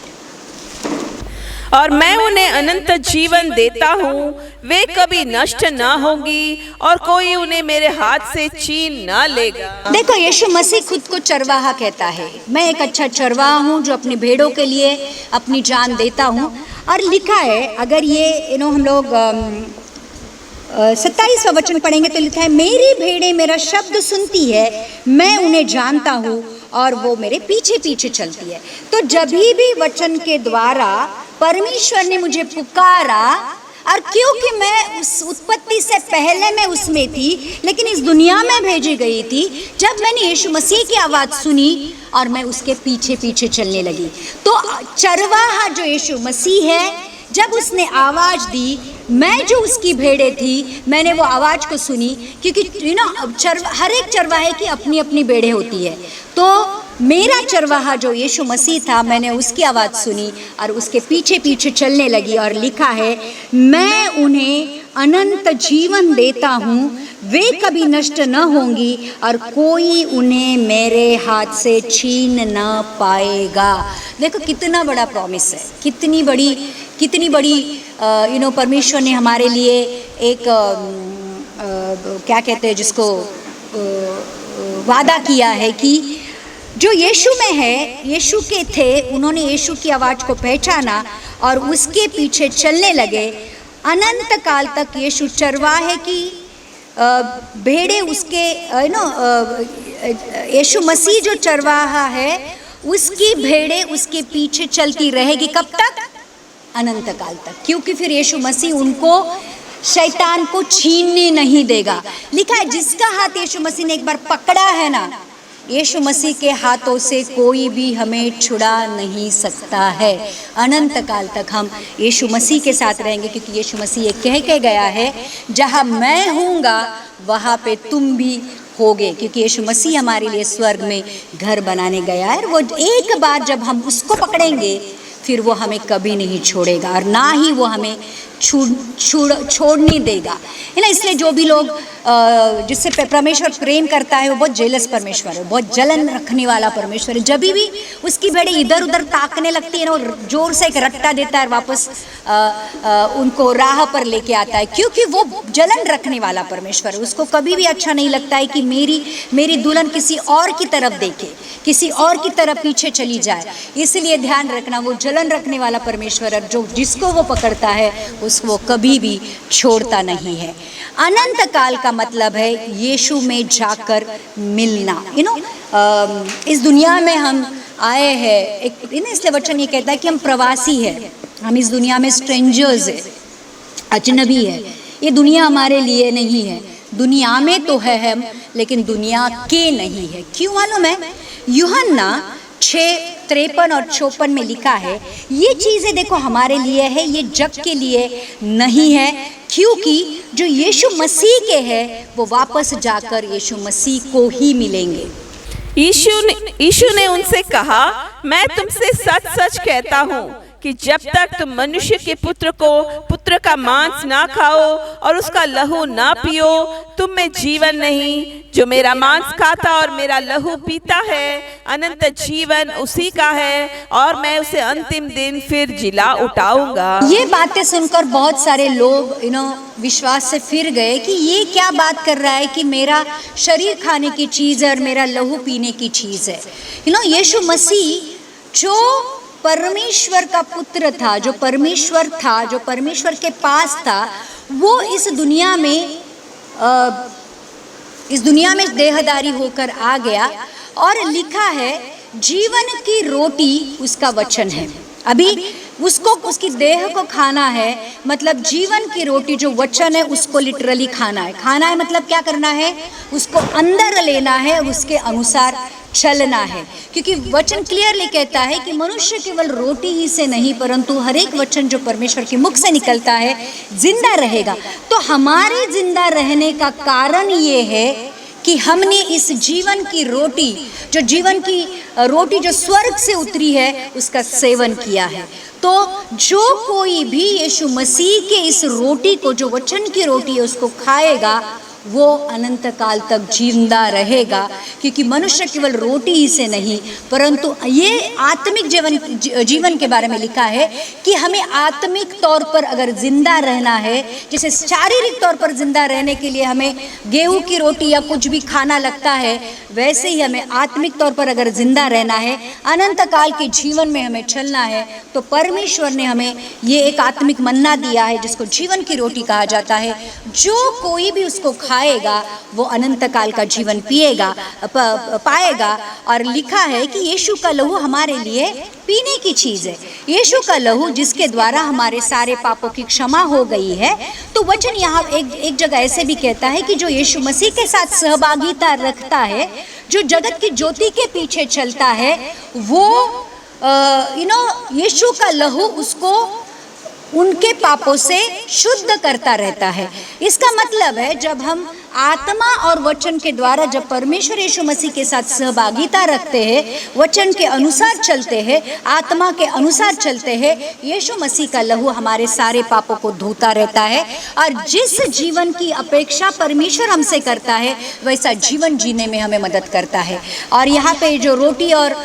और मैं उन्हें अनंत जीवन देता हूँ, वे कभी नष्ट ना होंगी और कोई उन्हें मेरे हाथ से छीन ना लेगा। देखो, यीशु मसीह खुद को चरवाहा कहता है। मैं एक अच्छा चरवाहा हूँ जो अपनी भेड़ों के लिए अपनी जान देता हूँ। और लिखा है, अगर ये हम लोग 27वां वचन पढ़ेंगे तो लिखा है, मेरी भेड़ें मेरा शब्द सुनती है, मैं उन्हें जानता हूँ और वो मेरे पीछे पीछे चलती है। तो जब भी वचन के द्वारा परमेश्वर ने मुझे पुकारा, और क्योंकि मैं उस उत्पत्ति से पहले मैं उसमें थी, लेकिन इस दुनिया में भेजी गई थी, जब मैंने यीशु मसीह की आवाज़ सुनी और मैं उसके पीछे पीछे चलने लगी। तो चरवाहा जो यीशु मसीह है, जब उसने आवाज़ दी, मैं जो उसकी भेड़ें थी, मैंने वो आवाज़ को सुनी, क्योंकि हर एक चरवाहे की अपनी अपनी भेड़ें होती है। तो मेरा चरवाहा जो यीशु मसीह था, मैंने उसकी आवाज़ सुनी और उसके पीछे पीछे चलने लगी। और लिखा है, मैं उन्हें अनंत जीवन देता हूँ, वे कभी नष्ट न होंगी और कोई उन्हें मेरे हाथ से छीन न पाएगा। देखो कितना बड़ा प्रॉमिस है, कितनी बड़ी परमेश्वर ने हमारे लिए एक क्या कहते हैं जिसको वादा किया है कि जो यीशु में है, यीशु के थे, उन्होंने यीशु की आवाज़ को पहचाना और उसके पीछे चलने लगे। अनंत काल तक यीशु चरवाहे की भेड़ें उसके यीशु मसीह जो चरवाहा है, उसकी भेड़ें उसके पीछे चलती रहेगी। कब तक? अनंत काल तक, क्योंकि फिर यीशु मसीह उनको, शैतान को छीनने नहीं देगा। लिखा है, जिसका हाथ यीशु मसीह ने एक बार पकड़ा है ना, यीशु मसीह के हाथों से कोई भी हमें छुड़ा नहीं सकता है। अनंत काल तक हम यीशु मसीह के साथ रहेंगे, क्योंकि यीशु मसीह ये कह के गया है, जहाँ मैं हूँगा वहाँ पे तुम भी होगे, क्योंकि यीशु मसीह हमारे लिए स्वर्ग में घर बनाने गया है। वो एक बार जब हम उसको पकड़ेंगे, फिर वो हमें कभी नहीं छोड़ेगा और ना ही वो हमें छोड़ने देगा, है ना। इसलिए जो भी लोग जिससे परमेश्वर प्रेम करता है, वो बहुत जेलस परमेश्वर है, बहुत जलन रखने वाला परमेश्वर है। जब भी उसकी भेड़ें इधर उधर ताकने लगती है ना, वो जोर से एक रट्टा देता है और वापस उनको राह पर लेके आता है, क्योंकि वो जलन रखने वाला परमेश्वर है। उसको कभी भी अच्छा नहीं लगता है कि मेरी दुल्हन किसी और की तरफ देखे, किसी और की तरफ पीछे चली जाए। इसलिए ध्यान रखना, वो जलन रखने वाला परमेश्वर है, जो जिसको वो पकड़ता है उसको कभी भी छोड़ता नहीं है। अनंत काल का मतलब है यीशु में जाकर मिलना। इस दुनिया में हम आए हैं, इसलिए वचन ये कहता है कि हम प्रवासी हैं, हम इस दुनिया में स्ट्रेंजर्स है, अजनबी है, ये दुनिया हमारे लिए नहीं है, दुनिया में तो है हम, लेकिन दुनिया के नहीं है। क्यों मालूम है? यूहन्ना 6:53 और 54 में लिखा है, ये चीज़ें देखो हमारे लिए है, ये जग के लिए नहीं है, क्योंकि जो यीशु मसीह के है वो वापस जाकर यीशु मसीह को ही मिलेंगे। यीशु ने उनसे कहा, मैं तुमसे सच सच कहता हूँ कि जब तक तुम मनुष्य के पुत्र का मांस ना खाओ और उसका लहू ना पियो, तुम में जीवन नहीं। जो मेरा मांस खाता और मेरा लहू पीता है, अनंत जीवन उसी का है, और मैं उसे अंतिम दिन फिर जिला उठाऊंगा। ये बातें सुनकर बहुत सारे लोग विश्वास से फिर गए कि ये क्या बात कर रहा है कि मेरा शरीर खाने की चीज़ है और मेरा लहू पीने की चीज़ है। यीशु मसीह जो परमेश्वर का पुत्र था, जो परमेश्वर था, जो परमेश्वर के पास था, वो इस दुनिया में देहधारी होकर आ गया, और लिखा है जीवन की रोटी उसका वचन है। अभी उसको उसकी देह को खाना है, मतलब जीवन की रोटी जो वचन है उसको लिटरली खाना है। खाना है मतलब क्या करना है? उसको अंदर लेना है, उसके अनुसार चलना है, क्योंकि वचन क्लियरली कहता है कि मनुष्य केवल रोटी ही से नहीं परंतु हर एक वचन जो परमेश्वर के मुख से निकलता है जिंदा रहेगा। तो हमारे जिंदा रहने का कारण ये है कि हमने इस जीवन की रोटी जो स्वर्ग से उतरी है उसका सेवन किया है। तो जो कोई भी यीशु मसीह के इस रोटी को, जो वचन की रोटी है, उसको खाएगा वो अनंत काल तक जिंदा रहेगा, क्योंकि मनुष्य केवल रोटी ही से नहीं परंतु ये आत्मिक जीवन के बारे में लिखा है कि हमें आत्मिक तौर पर अगर जिंदा रहना है, जैसे शारीरिक तौर पर जिंदा रहने के लिए हमें गेहूं की रोटी या कुछ भी खाना लगता है, वैसे ही हमें आत्मिक तौर पर अगर जिंदा रहना है, अनंत काल के जीवन में हमें चलना है, तो परमेश्वर ने हमें ये एक आत्मिक मन्ना दिया है जिसको जीवन की रोटी कहा जाता है। जो कोई भी उसको खाएगा वो अनंत काल का जीवन पाएगा। और लिखा है कि यीशु का लहू हमारे लिए पीने की चीज़ है। यीशु का लहू जिसके द्वारा हमारे सारे पापों की क्षमा हो गई है। तो वचन यहाँ एक जगह ऐसे भी कहता है कि जो यीशु मसीह के साथ सहभागिता रखता है, जो जगत की ज्योति के पीछे चलता है, वो यीशु का लहू उसको उनके पापों से शुद्ध करता रहता है। इसका मतलब है जब हम आत्मा और वचन के द्वारा जब परमेश्वर यीशु मसीह के साथ सहभागिता रखते हैं, वचन के अनुसार चलते हैं, आत्मा के अनुसार चलते हैं, यीशु मसीह का लहू हमारे सारे पापों को धोता रहता है। और जिस जीवन की अपेक्षा परमेश्वर हमसे करता है वैसा जीवन जीने में हमें मदद करता है। और यहाँ पे जो रोटी और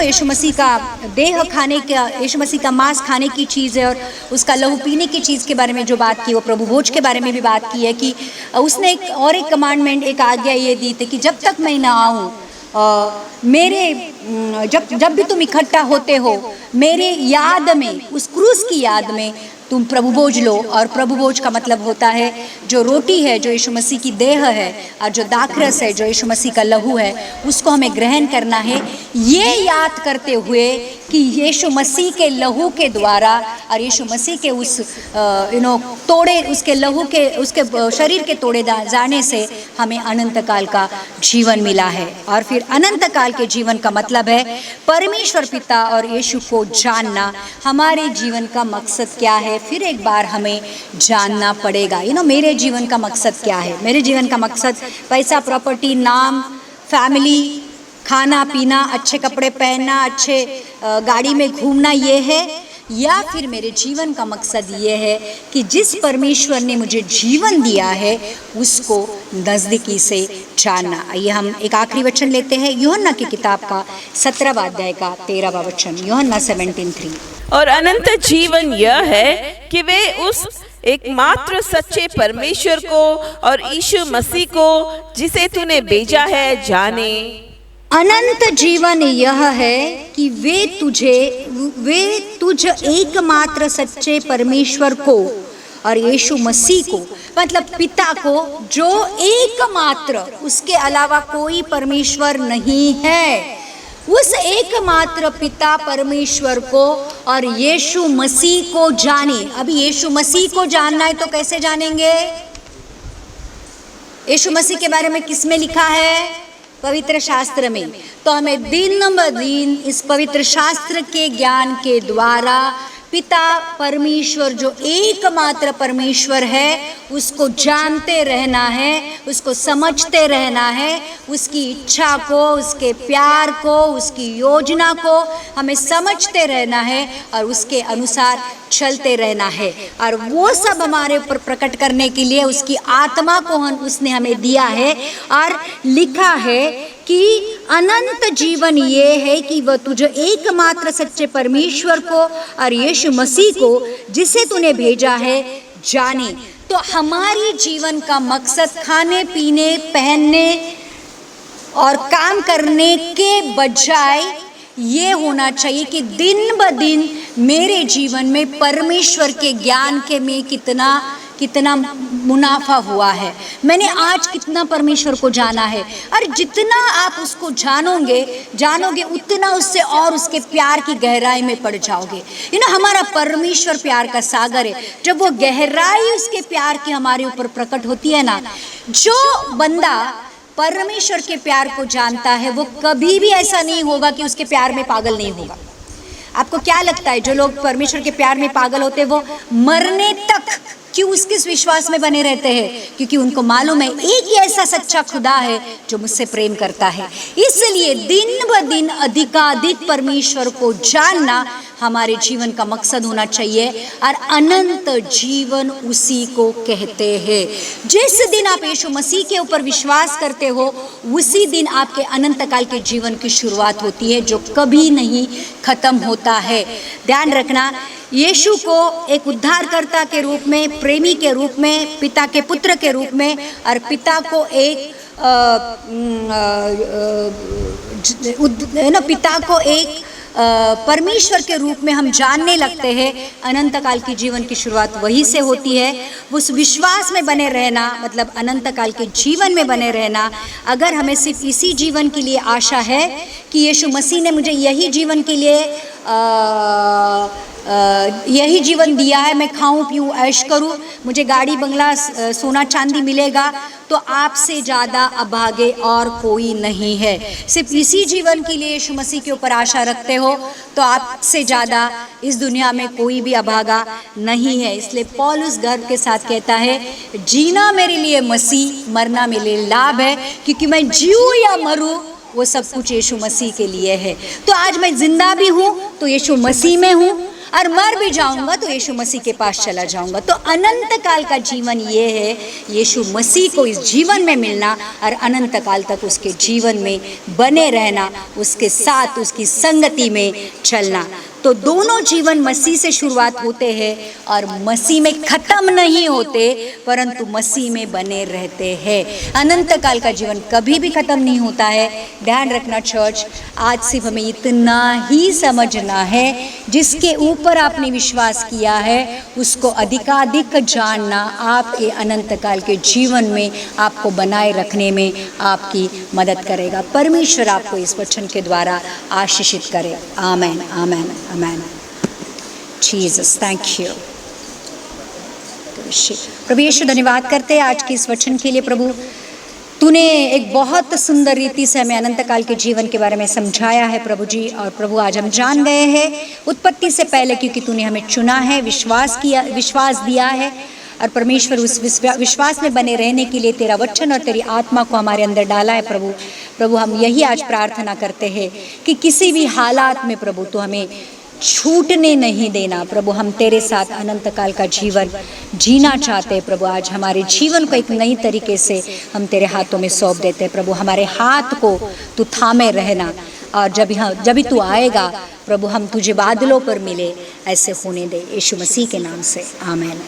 यीशु मसीह का देह खाने का, यीशु मसीह का मांस खाने की चीज़ है और उसका लहू पीने की चीज़ के बारे में जो बात की, वो प्रभु भोज के बारे में भी बात की है कि उसने एक कमांडमेंट, एक आज्ञा ये दी थी कि जब तक मैं ना आऊँ जब भी तुम इकट्ठा होते हो मेरे याद में, उस क्रूस की याद में तुम प्रभु भोज लो। और प्रभु भोज का मतलब होता है जो रोटी है जो यीशु मसीह की देह है और जो दाखरस है जो यीशु मसीह का लहू है, उसको हमें ग्रहण करना है, ये याद करते हुए कि यीशु मसीह के लहू के द्वारा और यीशु मसीह के उस तोड़े, उसके लहू के, उसके शरीर के तोड़े जाने से हमें अनंत काल का जीवन मिला है। और फिर अनंत काल के जीवन का मतलब है परमेश्वर पिता और यीशु को जानना। हमारे जीवन का मकसद क्या है, फिर एक बार हमें जानना पड़ेगा। मेरे जीवन का मकसद क्या है? मेरे जीवन का मकसद पैसा, प्रॉपर्टी, नाम, फैमिली, खाना पीना, अच्छे कपड़े पहनना, अच्छे गाड़ी में घूमना, ये है? या फिर मेरे जीवन का मकसद ये है कि जिस परमेश्वर ने मुझे जीवन दिया है उसको नज़दीकी से जानना। आइए हम एक आखिरी वचन लेते हैं, यूहन्ना की किताब का 17वां अध्याय का 13वां वचन, यूहन्ना 17:3। और अनंत जीवन यह है कि वे उस एकमात्र सच्चे परमेश्वर को और यीशु मसीह को जिसे तूने भेजा है जाने। अनंत जीवन यह है कि वे तुझ एकमात्र सच्चे परमेश्वर को और यीशु मसीह को, मतलब पिता को, जो एकमात्र, उसके अलावा कोई परमेश्वर नहीं है, उस एकमात्र पिता परमेश्वर को और यीशु मसीह को जाने। अभी यीशु मसीह को जानना है तो कैसे जानेंगे? यीशु मसीह के बारे में किसमें लिखा है? पवित्र शास्त्र में। तो हमें दिन ब दिन इस पवित्र शास्त्र के ज्ञान के द्वारा पिता परमेश्वर जो एकमात्र परमेश्वर है उसको जानते रहना है, उसको समझते रहना है, उसकी इच्छा को, उसके प्यार को, उसकी योजना को हमें समझते रहना है और उसके अनुसार चलते रहना है। और वो सब हमारे ऊपर प्रकट करने के लिए उसकी आत्मा को उसने हमें दिया है। और लिखा है कि अनंत जीवन ये है कि वह तुझे एकमात्र सच्चे परमेश्वर को और यीशु मसीह को जिसे तूने भेजा है जाने। तो हमारी जीवन का मकसद खाने पीने, पहनने और काम करने के बजाय ये होना चाहिए कि दिन ब दिन मेरे जीवन में परमेश्वर के ज्ञान के में कितना मुनाफा हुआ है, मैंने आज कितना परमेश्वर को जाना है। और जितना आप उसको जानोगे उतना उससे और उसके प्यार की गहराई में पड़ जाओगे। हमारा परमेश्वर प्यार का सागर है। जब वो गहराई उसके प्यार की हमारे ऊपर प्रकट होती है ना, जो बंदा परमेश्वर के प्यार को जानता है वो कभी भी ऐसा नहीं होगा कि उसके प्यार में पागल नहीं होगा। आपको क्या लगता है जो लोग परमेश्वर के प्यार में पागल होते हैं वो मरने तक क्यों उसके विश्वास में बने रहते हैं? क्योंकि उनको मालूम है एक ही ऐसा सच्चा खुदा है जो मुझसे प्रेम करता है। इसलिए दिन ब दिन अधिकाधिक परमेश्वर को जानना हमारे जीवन का मकसद होना चाहिए। और अनंत जीवन उसी को कहते हैं। जिस दिन आप यीशु मसीह के ऊपर विश्वास करते हो उसी दिन आपके अनंत काल के जीवन की शुरुआत होती है, जो कभी नहीं खत्म होता है। ध्यान रखना, यीशु को एक उद्धारकर्ता के रूप में, प्रेमी के रूप में, पिता के पुत्र के रूप में और पिता को एक परमेश्वर के रूप में हम जानने लगते हैं। अनंत काल की जीवन की शुरुआत वहीं से होती है। उस विश्वास में बने रहना मतलब अनंत काल के जीवन में बने रहना। अगर हमें सिर्फ इसी जीवन के लिए आशा है कि यीशु मसीह ने मुझे यही जीवन के लिए यही जीवन दिया है, मैं खाऊं पीऊं ऐश करूं, मुझे गाड़ी बंगला सोना चांदी मिलेगा, तो आपसे ज़्यादा अभागे और कोई नहीं है। सिर्फ इसी जीवन के लिए यीशु मसीह के ऊपर आशा रखते हो तो आपसे ज़्यादा इस दुनिया में कोई भी अभागा नहीं है। इसलिए पौलुस गर्व के साथ कहता है, जीना मेरे लिए मसीह, मरना मेरे लिए लाभ है, क्योंकि मैं जीऊँ या मरूँ वो सब कुछ यीशु मसीह के लिए है। तो आज मैं जिंदा भी हूँ तो यीशु मसीह में हूँ, और मर भी जाऊंगा तो यीशु मसीह के पास चला जाऊंगा। तो अनंत काल का जीवन ये है, यीशु मसीह को इस जीवन में मिलना और अनंत काल तक उसके जीवन में बने रहना, उसके साथ उसकी संगति में चलना। तो दोनों जीवन मसीह से शुरुआत होते हैं और मसीह में ख़त्म नहीं होते, परंतु मसीह में बने रहते हैं। अनंत काल का जीवन कभी भी ख़त्म नहीं होता है। ध्यान रखना चर्च, आज सिर्फ हमें इतना ही समझना है, जिसके ऊपर आपने विश्वास किया है उसको अधिकाधिक जानना आपके अनंत काल के जीवन में आपको बनाए रखने में आपकी मदद करेगा। परमेश्वर आपको इस वचन के द्वारा आशीषित करे। आमेन, आमेन, आमेन। Jesus, thank you. प्रभु यीशु, धन्यवाद करते हैं आज के इस वचन के लिए। प्रभु, तूने एक बहुत सुंदर रीति से हमें अनंत काल के जीवन के बारे में समझाया है प्रभु जी। और प्रभु, आज हम जान गए हैं उत्पत्ति से पहले, क्योंकि तूने हमें चुना है, विश्वास दिया है, और परमेश्वर उस विश्वास में बने रहने के लिए तेरा वचन और तेरी आत्मा को हमारे अंदर डाला है। प्रभु हम यही आज प्रार्थना करते हैं कि किसी भी हालात में प्रभु तो हमें छूटने नहीं देना। प्रभु, हम तेरे साथ अनंत काल का जीवन जीना चाहते हैं। प्रभु, आज हमारे जीवन को एक नई तरीके से हम तेरे हाथों में सौंप देते हैं। प्रभु, हमारे हाथ को तू थामे रहना, और जब भी तू आएगा प्रभु हम तुझे बादलों पर मिले, ऐसे होने दे। यीशु मसीह के नाम से, आमीन।